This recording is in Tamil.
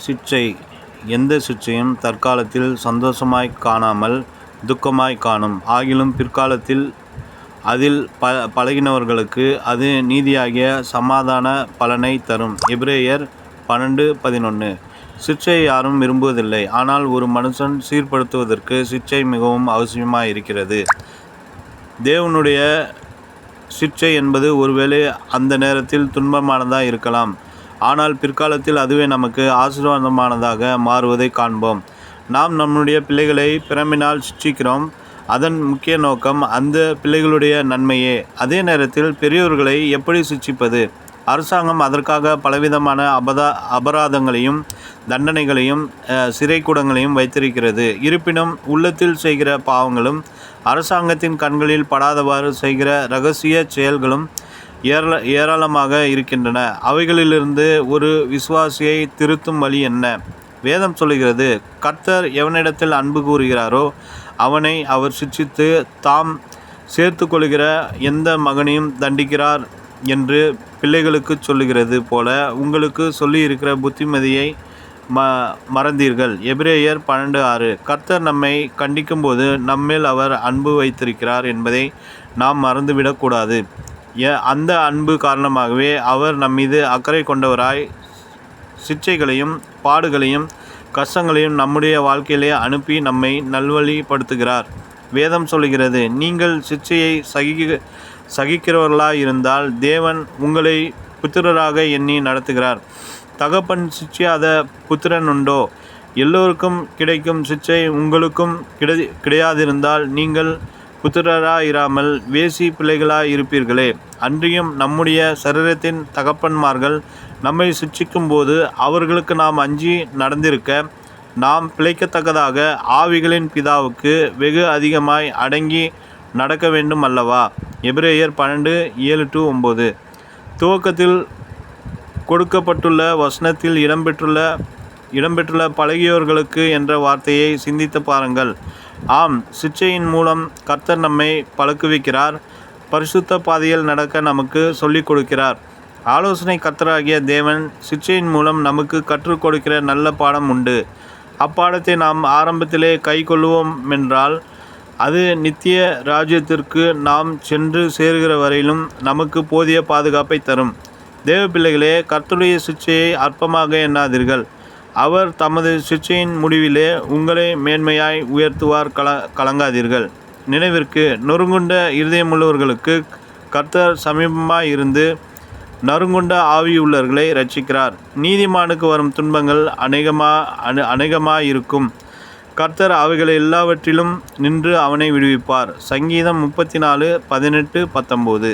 சிட்சை எந்த சிட்சையும் தற்காலத்தில் சந்தோஷமாய்க் காணாமல் துக்கமாய்க் காணும். ஆகிலும் பிற்காலத்தில் அதில் பழகினவர்களுக்கு அது நீதியாகிய சமாதான பலனைத் தரும். எபிரேயர் 12:11. சிட்சையை யாரும் விரும்புவதில்லை. ஆனால் ஒரு மனுஷன் சீர்படுத்துவதற்கு சிட்சை மிகவும் அவசியமாயிருக்கிறது. தேவனுடைய சிட்சை என்பது ஒருவேளை அந்த நேரத்தில் துன்பமானதாக இருக்கலாம். ஆனால் பிற்காலத்தில் அதுவே நமக்கு ஆசீர்வாதமானதாக மாறுவதை காண்போம். நாம் நம்முடைய பிள்ளைகளை பிரம்பினால் சிட்சிக்கிறோம். அதன் முக்கிய நோக்கம் அந்த பிள்ளைகளுடைய நன்மையே. அதே நேரத்தில் பெரியோர்களை எப்படி சிட்சிப்பது? அரசாங்கம் அதற்காக பலவிதமான அபராதங்களையும் தண்டனைகளையும் சிறைக்கூடங்களையும் வைத்திருக்கிறது. இருப்பினும் உள்ளத்தில் செய்கிற பாவங்களும் அரசாங்கத்தின் கண்களில் படாதவாறு செய்கிற இரகசிய செயல்களும் ஏராளமாக இருக்கின்றன. அவைகளிலிருந்து ஒரு விசுவாசியை திருத்தும் வழி என்ன? வேதம் சொல்லுகிறது, கர்த்தர் எவனிடத்தில் அன்பு கூறுகிறாரோ அவனை அவர் சிட்சித்து தாம் சேர்த்து கொள்கிற எந்த மகனையும் தண்டிக்கிறார் என்று பிள்ளைகளுக்கு சொல்லுகிறது போல உங்களுக்கு சொல்லியிருக்கிற புத்திமதியை மறந்தீர்கள். எபிரேயர் 12:6. கர்த்தர் நம்மை கண்டிக்கும்போது நம்மேல் அவர் அன்பு வைத்திருக்கிறார் என்பதை நாம் மறந்துவிடக்கூடாது. அந்த அன்பு காரணமாகவே அவர் நம்மீது அக்கறை கொண்டவராய் சிட்சைகளையும் பாடுகளையும் கஷ்டங்களையும் நம்முடைய வாழ்க்கையிலே அனுப்பி நம்மை நல்வழிப்படுத்துகிறார். வேதம் சொல்லுகிறது, நீங்கள் சிட்சையை சகிக்கிறவர்களாயிருந்தால் தேவன் உங்களை புத்திரராக எண்ணி நடத்துகிறார். தகப்பன் சிட்சியாத புத்திரன் உண்டோ? எல்லோருக்கும் கிடைக்கும் சிட்சை உங்களுக்கும் கிடையாதிருந்தால் நீங்கள் புத்திரராயிராமல் வேசி பிள்ளைகளாயிருப்பீர்களே. அன்றியும் நம்முடைய சரீரத்தின் தகப்பன்மார்கள் நம்மை சிட்சிக்கும் போது அவர்களுக்கு நாம் அஞ்சி நடந்திருக்க நாம் பிழைக்கத்தக்கதாக ஆவிகளின் பிதாவுக்கு வெகு அதிகமாய் அடங்கி நடக்க வேண்டும் அல்லவா? எபிரேயர் 12:7-9. துவக்கத்தில் கொடுக்கப்பட்டுள்ள வசனத்தில் இடம்பெற்றுள்ள பழகியோர்களுக்கு என்ற வார்த்தையை சிந்தித்து பாருங்கள். ஆம், சிட்சையின் மூலம் கர்த்தர் நம்மை பழக்குவிக்கிறார். பரிசுத்த பாதையில் நடக்க நமக்கு சொல்லிக் கொடுக்கிறார். ஆலோசனை கர்த்தராகிய தேவன் சிட்சையின் மூலம் நமக்கு கற்றுக் கொடுக்கிற நல்ல பாடம் உண்டு. அப்பாடத்தை நாம் ஆரம்பத்திலே கை கொள்ளுவோமென்றால் அது நித்திய ராஜ்யத்திற்கு நாம் சென்று சேருகிற வரையிலும் நமக்கு போதிய பாதுகாப்பை தரும். தேவ பிள்ளைகளே, கர்த்தருடைய சிட்சையை அற்பமாக எண்ணாதீர்கள். அவர் தமது சிட்சையின் முடிவிலே உங்களை மேன்மையாய் உயர்த்துவார். கலங்காதீர்கள். நினைவிற்கு, நொறுங்குண்ட இருதயமுள்ளவர்களுக்கு கர்த்தர் சமீபமாய் இருந்து நறுங்குண்ட ஆவியுள்ளவர்களை இரட்சிக்கிறார். நீதிமானுக்கு வரும் துன்பங்கள் அநேகமாயிருக்கும். கர்த்தர் அவைகளை எல்லாவற்றிலும் நின்று அவனை விடுவிப்பார். சங்கீதம் 34:18-19.